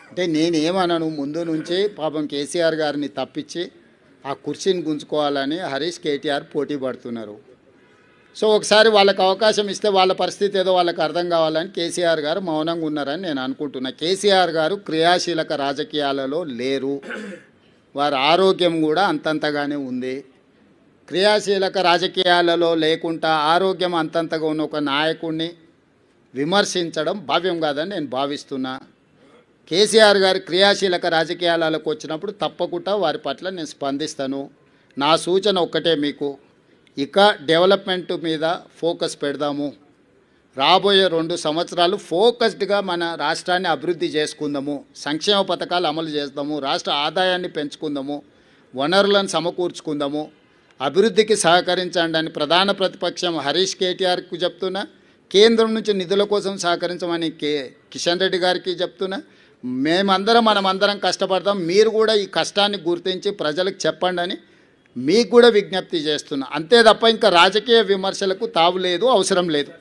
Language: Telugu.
అంటే నేనేమన్నాను, ముందు నుంచి పాపం కేసీఆర్ గారిని తప్పించి ఆ కుర్చీని గుంజుకోవాలని హరీష్ కేటీఆర్ పోటీ పడుతున్నారు. సో ఒకసారి వాళ్ళకి అవకాశం ఇస్తే వాళ్ళ పరిస్థితి ఏదో వాళ్ళకి అర్థం కావాలని కేసీఆర్ గారు మౌనంగా ఉన్నారని నేను అనుకుంటున్నా. కేసీఆర్ గారు క్రియాశీలక రాజకీయాలలో లేరు, వారి ఆరోగ్యం కూడా అంతంతగానే ఉంది. క్రియాశీలక రాజకీయాలలో లేకుండా ఆరోగ్యం అంతంతగా ఉన్న ఒక నాయకుడిని విమర్శించడం భావ్యం కాదని నేను భావిస్తున్నా. కేసీఆర్ గారు క్రియాశీలక రాజకీయాలకు వచ్చినప్పుడు తప్పకుండా వారి పట్ల నేను స్పందిస్తాను. నా సూచన ఒక్కటే మీకు, ఇక డెవలప్మెంట్ మీద ఫోకస్ పెడదాము. రాబోయే 2 సంవత్సరాలు ఫోకస్డ్గా మన రాష్ట్రాన్ని అభివృద్ధి చేసుకుందాము, సంక్షేమ పథకాలు అమలు చేద్దాము, రాష్ట్ర ఆదాయాన్ని పెంచుకుందాము, వనరులను సమకూర్చుకుందాము, అభివృద్ధికి సహకరించండి అని ప్రధాన ప్రతిపక్షం హరీష్ కేటీఆర్కి చెప్తున్నా, కేంద్రం నుంచి నిధుల కోసం సహకరించమని కిషన్ రెడ్డి గారికి చెప్తున్నా. మనమందరం కష్టపడతాం, మీరు కూడా ఈ కష్టాన్ని గుర్తించి ప్రజలకు చెప్పండి అని మీకు కూడా విజ్ఞప్తి చేస్తున్నా. అంతే తప్ప ఇంకా రాజకీయ విమర్శలకు తావు లేదు, అవసరం లేదు.